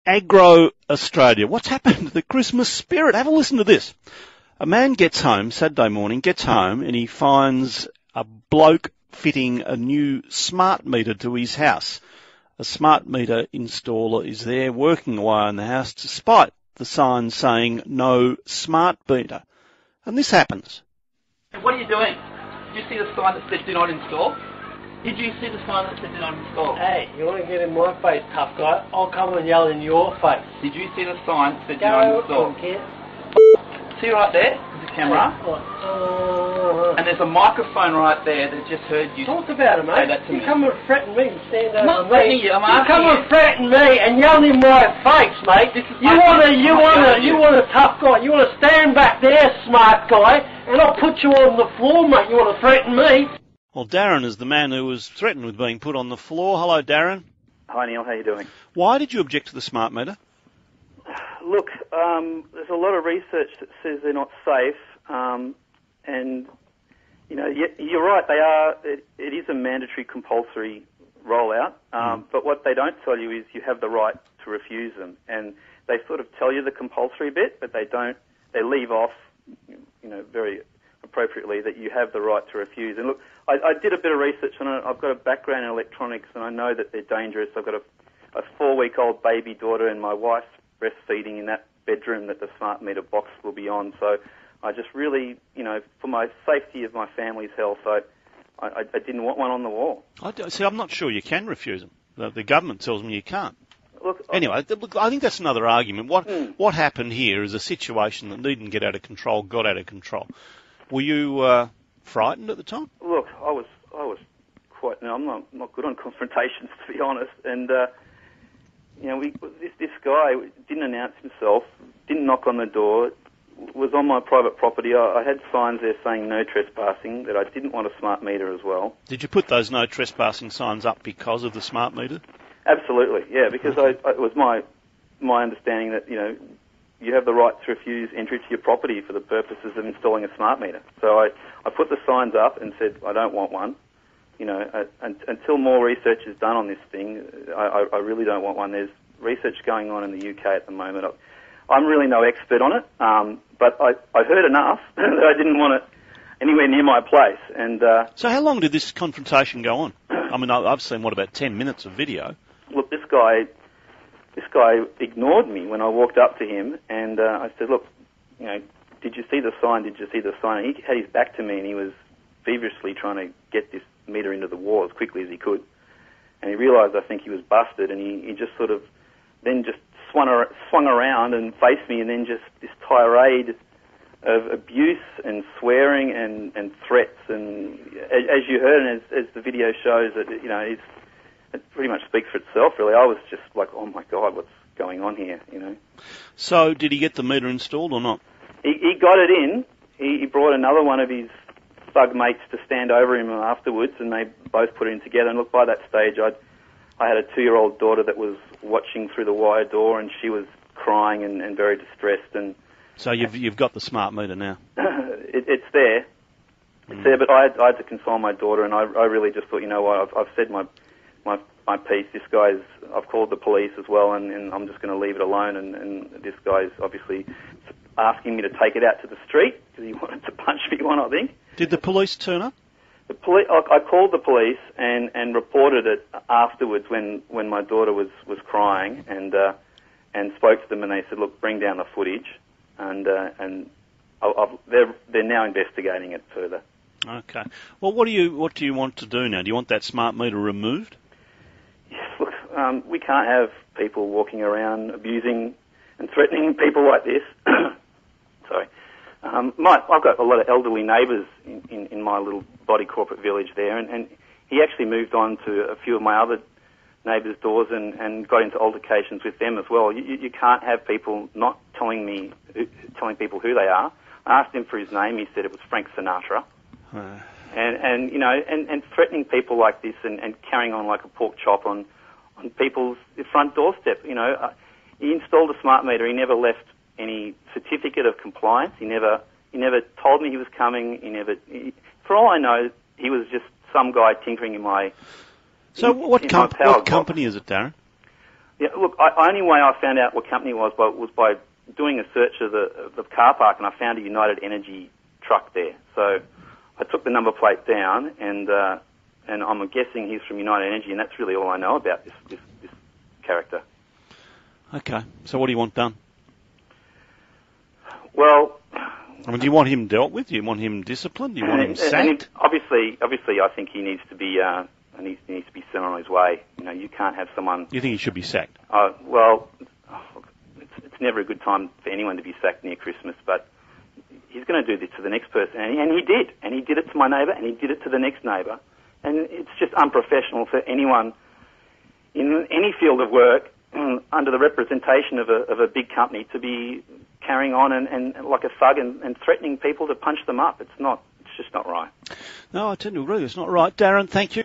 Aggro Australia. What's happened to the Christmas spirit? Have a listen to this. A man gets home, Saturday morning, and he finds a bloke fitting a new smart meter to his house. A smart meter installer is there working away in the house despite the sign saying no smart meter. And this happens. What are you doing? Did you see the sign that said do not install? Did you see the sign that said do not install? Hey, you want to get in my face, tough guy? I'll come and yell in your face. Did you see the sign that said do not install? Kid. See right there? There's a camera. And there's a microphone right there that just heard you. Talk about it, mate. Say that to you me. come and threaten me and stand over I'm not me. threatening you. I'm asking come you. and threaten me and yell in my face, mate. You want a tough guy. You want to stand back there, smart guy, and I'll put you on the floor, mate. You want to threaten me? Well, Darren is the man who was threatened with being put on the floor. Hello, Darren. Hi, Neil. How you doing? Why did you object to the smart meter? Look, there's a lot of research that says they're not safe, and you know, you're right. They are. It is a mandatory, compulsory rollout. But what they don't tell you is you have the right to refuse them, and they sort of tell you the compulsory bit, but they don't. They leave off, you know, very appropriately that you have the right to refuse. And look, I did a bit of research on it. I've got a background in electronics, and I know that they're dangerous. I've got a 4-week-old baby daughter, and my wife's breastfeeding in that bedroom that the smart meter box will be on. So I just really, you know, for my safety of my family's health, I didn't want one on the wall. I'm not sure you can refuse them. The government tells me you can't. Look, anyway, I think that's another argument. What happened here is a situation that needn't get out of control, got out of control. Were you frightened at the time? Look, I was quite. No, I'm not good on confrontations, to be honest. And you know, this guy didn't announce himself, didn't knock on the door, was on my private property. I had signs there saying no trespassing, that I didn't want a smart meter as well. Did you put those no trespassing signs up because of the smart meter? Absolutely, yeah, because it was my understanding that, you know, you have the right to refuse entry to your property for the purposes of installing a smart meter. So I put the signs up and said I don't want one. You know, until more research is done on this thing, I really don't want one. There's research going on in the UK at the moment. I'm really no expert on it, but I heard enough that I didn't want it anywhere near my place. And so how long did this confrontation go on? I mean, I've seen, about 10 minutes of video? Look, this guy ignored me when I walked up to him, and I said, look, you know, did you see the sign? Did you see the sign? And he had his back to me, and he was feverishly trying to get this meter into the wall as quickly as he could. And he realised, I think, he was busted, and he just sort of then just swung around and faced me, and then just this tirade of abuse and swearing and threats. And as you heard, and as the video shows, that, you know, it pretty much speaks for itself, really. I was just like, oh my God, what's going on here, you know? So did he get the meter installed or not? He got it in. He brought another one of his thug mates to stand over him afterwards, and they both put it in together. And look, by that stage, I had a 2-year-old daughter that was watching through the wire door, and she was crying and very distressed. And so you've got the smart meter now. It's there. It's there, but I had to console my daughter, and I really just thought, you know what, I've said my piece. This guy's, I've called the police as well, and I'm just going to leave it alone. And this guy's obviously asking me to take it out to the street because he wanted to punch me one, I think. Did the police turn up? I called the police and reported it afterwards when my daughter was crying, and spoke to them, and they said, look, bring down the footage, and they're now investigating it further. Okay. Well, what do you want to do now? Do you want that smart meter removed? Yes, look, we can't have people walking around abusing and threatening people like this. Sorry. I've got a lot of elderly neighbours in my little body corporate village there, and he actually moved on to a few of my other neighbours' doors and got into altercations with them as well. You can't have people not telling people who they are. I asked him for his name. He said it was Frank Sinatra. And you know, and threatening people like this and carrying on like a pork chop on people's front doorstep. You know, he installed a smart meter. He never left any certificate of compliance. He never told me he was coming. For all I know, he was just some guy tinkering in my. So what company is it, Darren? Yeah, look, only way I found out what company it was by doing a search of the car park, and I found a United Energy truck there. So I took the number plate down, and I'm guessing he's from United Energy, and that's really all I know about this character. Okay, so what do you want done? Well, I mean, do you want him dealt with? Do you want him disciplined? Do you want him sacked? Obviously, I think he needs to be sent on his way. You know, you can't have someone. You think he should be sacked? Well, it's never a good time for anyone to be sacked near Christmas, but he's going to do this to the next person, and he did it to my neighbour, and he did it to the next neighbour, and it's just unprofessional for anyone in any field of work under the representation of a big company to be carrying on and like a thug and threatening people to punch them up. It's just not right. No, I tend to agree. It's not right. Darren, thank you.